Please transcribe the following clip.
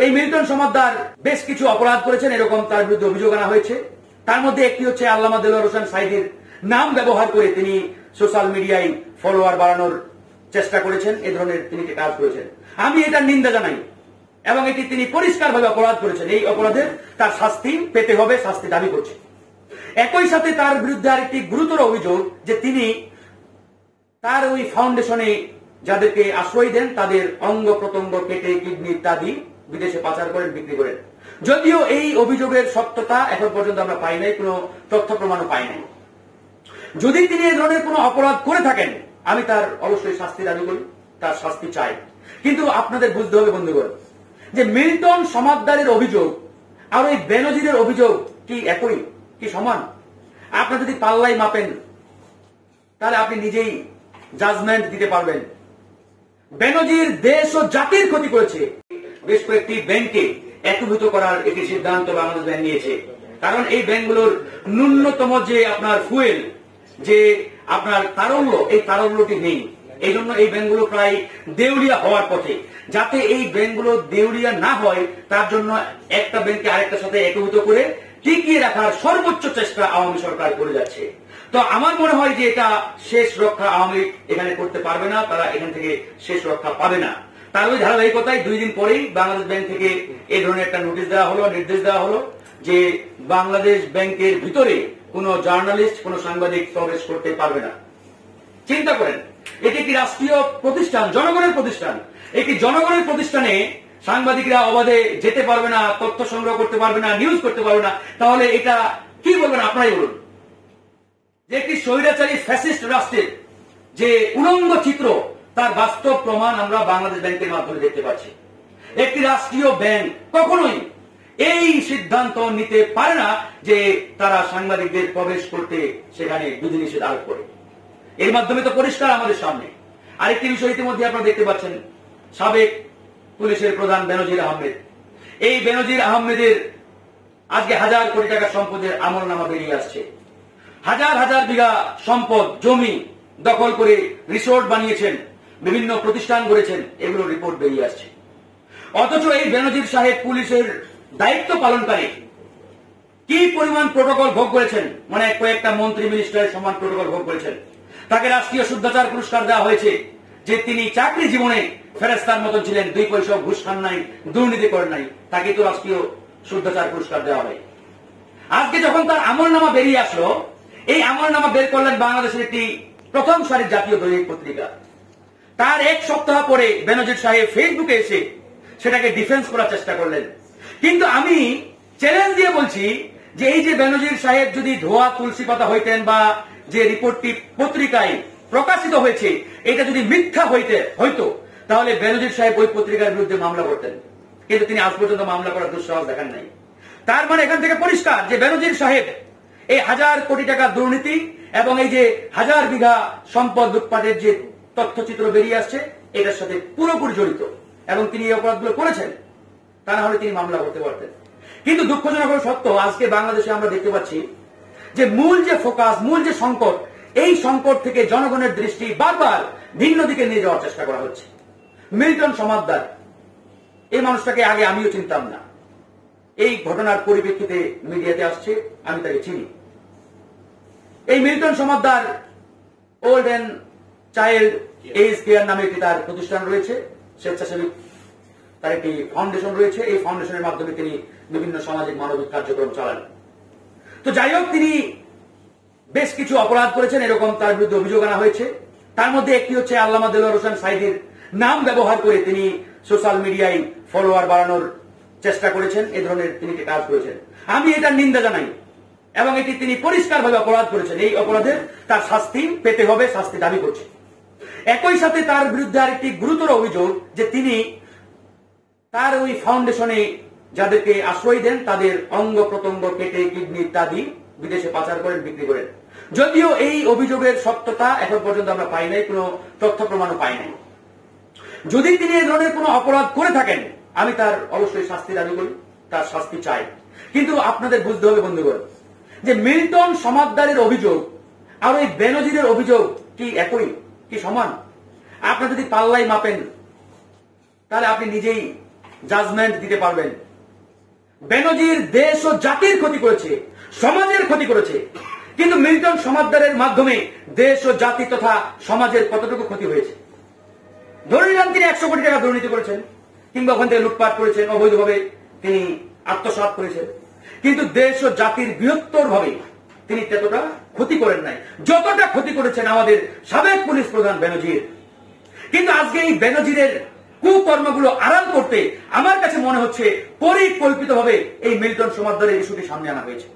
এই মিল্টন সমাদ্দার বেশ কিছু অপরাধ করেছেন, এরকম তার বিরুদ্ধে অভিযোগ আনা হয়েছে। তার মধ্যে একটি হচ্ছে আল্লামা দেলোয়ার হোসেন সাঈদীর নাম ব্যবহার করে তিনি সোশ্যাল মিডিয়ায় ফলোয়ার বাড়ানোর চেষ্টা করেছেন, এ ধরনের তিনি কাজ করেছেন। আমি এটার নিন্দা জানাই এবং এটি তিনি পরিষ্কারভাবে অপরাধ করেছেন। এই অপরাধের তার শাস্তি পেতে হবে, শাস্তি দাবি করছে। একই সাথে তার বিরুদ্ধে আরেকটি গুরুতর অভিযোগ যে তিনি তার ওই ফাউন্ডেশনে যাদেরকে আশ্রয় দেন তাদের অঙ্গ প্রত্যঙ্গ কেটে কিডনি ইত্যাদি বিদেশে পাচার করেন, বিক্রি করেন। যদিও এই অভিযোগের সত্যতা এখন পর্যন্ত আমরা পাই নাই, কোনো তথ্য প্রমাণও পাই নাই। যদি তিনি এই ধরনের কোনো অপরাধ করে থাকেন আমি তার অবশ্যই শাস্তি দাবি করি, তার শাস্তি চাই। কিন্তু আপনাদের বুঝতে হবে বন্ধুগণ যে মিল্টন সমাদ্দারের অভিযোগ আর ওই বেনজিরের অভিযোগ কি একই, কি সমান? আপনি যদি পাল্লাই মাপেন তাহলে আপনি নিজেই জাজমেন্ট দিতে পারবেন। বেনজির দেশ ও জাতির ক্ষতি করেছে। বেশ কয়েকটি ব্যাংকে একীভূত করার একটি সিদ্ধান্ত বাংলাদেশ ব্যাংক নিয়েছে। কারণ এই ব্যাংকগুলোর ন্যূনতম যে আপনার ফুয়েল, যে আপনার তারল্য, এই তারল্যটি নেই। এই জন্য এই ব্যাংকগুলো প্রায় দেউলিয়া হওয়ার পথে। যাতে এই ব্যাংকগুলো দেউলিয়া না হয় তার জন্য একটা ব্যাংককে আরেকটার সাথে একীভূত করে টিকিয়ে রাখার সর্বোচ্চ চেষ্টা আওয়ামী সরকার করে যাচ্ছে। তো আমার মনে হয় যে এটা শেষ রক্ষা আওয়ামী লীগ এখানে করতে পারবে না, তারা এখান থেকে শেষ রক্ষা পাবে না। তার ওই ধারাবাহিকতায় 2 দিন পরেই বাংলাদেশ ব্যাংক থেকে এই ধরনের একটা নোটিশ দেওয়া হলো, নির্দেশ দেওয়া হলো যে বাংলাদেশ ব্যাংকের ভিতরে কোনো জার্নালিস্ট, কোনো সাংবাদিক প্রবেশ করতে পারবে না। চিন্তা করেন, এটি একটি রাষ্ট্রীয় প্রতিষ্ঠান, জনগণের প্রতিষ্ঠান। একটি জনগণের প্রতিষ্ঠানে সাংবাদিকরা অবাধে যেতে পারবে না, তথ্য সংগ্রহ করতে পারবে না, নিউজ করতে পারবে না। তাহলে এটা কি বলবেন? আপনারাই বলুন। যে একটি স্বৈরাচারী ফ্যাসিস্ট রাষ্ট্রের যে উলঙ্গ চিত্র, তার বাস্তব প্রমাণ আমরা বাংলাদেশ ব্যাংকের মাধ্যমে দেখতে পাচ্ছি। একটি রাষ্ট্রীয় ব্যাংক কখনোই এই সিদ্ধান্ত নিতে পারে না যে তারা সাংবাদিকদের প্রবেশ করতে সেখানে বিধিনিষেধ আরোপ করে। এর মাধ্যমে তো পরিষ্কার আমাদের সামনে। আরেকটি বিষয় ইতিমধ্যে আপনারা দেখতে পাচ্ছেন, সাবেক পুলিশের প্রধান বেনজির আহমেদ, এই বেনজির আহমেদের আজকে 1000 কোটি টাকা সম্পদের আমলনামা বেরিয়ে আসছে। হাজার হাজার বিঘা সম্পদ, জমি দখল করে রিসোর্ট বানিয়েছেন, বিভিন্ন প্রতিষ্ঠান গড়েছেন, এগুলো রিপোর্ট বেরিয়ে আসছে। অথচ এই বেনজির সাহেব পুলিশের দায়িত্ব পালনকারী কি পরিমাণ প্রোটোকল ভোগ করেছেন, মানে কয়েকটা মন্ত্রী মিনিস্টারের সমান প্রোটোকল ভোগ করেছেন। তাকে রাষ্ট্রীয় শুদ্ধাচার পুরস্কার দেওয়া হয়েছে যে তিনি চাকরি জীবনে ফেরেস্তার মতন ছিলেন, 2 পয়সা ঘুষ খান নাই, দুর্নীতি করেন নাই, তাকে তো রাষ্ট্রীয় শুদ্ধাচার পুরস্কার দেওয়া হয়। আজকে যখন তার আমলনামা বেরিয়ে আসলো, এই আমলনামা বের করলেন বাংলাদেশের একটি প্রথম সারির জাতীয় দৈনিক পত্রিকা। তার 1 সপ্তাহ পরে বেনজির সাহেব ফেসবুকে এসে সেটাকে ডিফেন্স করার চেষ্টা করলেন। কিন্তু আমি চ্যালেঞ্জ দিয়ে বলছি যে এই যে বেনজির সাহেব যদি ধোয়া তুলসী পাতা হইতেন, বা যে রিপোর্টটি পত্রিকায় প্রকাশিত হয়েছে এটা যদি মিথ্যা হইতো, তাহলে বেনজির সাহেব ওই পত্রিকার বিরুদ্ধে মামলা করতেন। কিন্তু তিনি আজ পর্যন্ত মামলা করার দুঃসাহস দেখান নাই। তার মানে এখান থেকে পরিষ্কার যে বেনজির সাহেব এই 1000 কোটি টাকা দুর্নীতি এবং এই যে 1000 বিঘা সম্পদ লুটপাটের যে তথ্যচিত্র বেরিয়ে আসছে এটার সাথে পুরোপুরি জড়িত, এবং তিনি এই অপরাধগুলো করেছেন। তা না হলে তিনি মামলা করতে পারতেন। কিন্তু দুঃখজনক সত্য, আজকে বাংলাদেশে আমরা দেখতে পাচ্ছি যে মূল যে ফোকাস, মূল যে সংকট, এই সংকট থেকে জনগণের দৃষ্টি বারবার ভিন্ন দিকে নিয়ে যাওয়ার চেষ্টা করা হচ্ছে। মিল্টন সমাদ্দার, এই মানুষটাকে আগে আমিও চিনতাম না, এই ঘটনার পরিপ্রেক্ষিতে মিডিয়াতে আসছে, আমি তাকে চিনি। এই Milton Samaddar old and child age care নামে একটি তার প্রতিষ্ঠান রয়েছে, স্বেচ্ছাসেবী তার একটি ফাউন্ডেশন রয়েছে। এই ফাউন্ডেশনের মাধ্যমে তিনি বিভিন্ন সামাজিক মানবিক কার্যক্রম চালান। তো যাই হোক, তিনি বেশ কিছু অপরাধ করেছেন, এরকম তার বিরুদ্ধে অভিযোগ আনা হয়েছে। তার মধ্যে একটি হচ্ছে আল্লামা দেলোয়ার হোসেন সাঈদীর নাম ব্যবহার করে তিনি সোশ্যাল মিডিয়ায় ফলোয়ার বাড়ানোর চেষ্টা করেছেন, এ ধরনের তিনি কাজ করেছেন। আমি এটার নিন্দা জানাই এবং এটি তিনি পরিষ্কারভাবে অপরাধ করেছেন। এই অপরাধের তার শাস্তি পেতে হবে, শাস্তি দাবি করছে। একই সাথে তার বিরুদ্ধে আরেকটি গুরুতর অভিযোগ যে তিনি তার ওই ফাউন্ডেশনে যাদেরকে আশ্রয় দেন তাদের অঙ্গ প্রত্যঙ্গ কেটে কিডনি ইত্যাদি বিদেশে পাচার করেন, বিক্রি করেন। যদিও এই অভিযোগের সত্যতা এখন পর্যন্ত আমরা পাই নাই, কোনো তথ্য প্রমাণও পাই নাই। যদি তিনি এই ধরনের কোনো অপরাধ করে থাকেন আমি তার অবশ্যই শাস্তি দাবি করি, তার শাস্তি চাই। কিন্তু আপনাদের বুঝতে হবে বন্ধুগণ যে মিল্টন সমাদ্দারের অভিযোগ আর ওই বেনজিরের অভিযোগ কি একই, কি সমান? আপনি যদি পাল্লাই মাপেন তাহলে আপনি নিজেই জাজমেন্ট দিতে পারবেন। বেনজির দেশ ও জাতির ক্ষতি করেছে, সমাজের ক্ষতি করেছে, কিন্তু মিল্টন সমাদদারের মাধ্যমে দেশ ও জাতি তথা সমাজের কতটুকু ক্ষতি হয়েছে? ধরে নিলাম তিনি 100 কোটি টাকা দুর্নীতি করেছেন, কিংবা ওখান থেকে লুটপাট করেছেন, অবৈধভাবে তিনি আত্মসাৎ করেছেন, কিন্তু দেশ ও জাতির বৃহত্তর ভাবে তিনি ততটা ক্ষতি করেন নাই যতটা ক্ষতি করেছেন আমাদের সাবেক পুলিশ প্রধান বেনজির। কিন্তু আজকে এই বেনজিরের কুকর্মগুলো আড়াল করতে আমার কাছে মনে হচ্ছে পরিকল্পিতভাবে এই মিল্টন সমাদদারের ইস্যুটি সামনে আনা হয়েছে।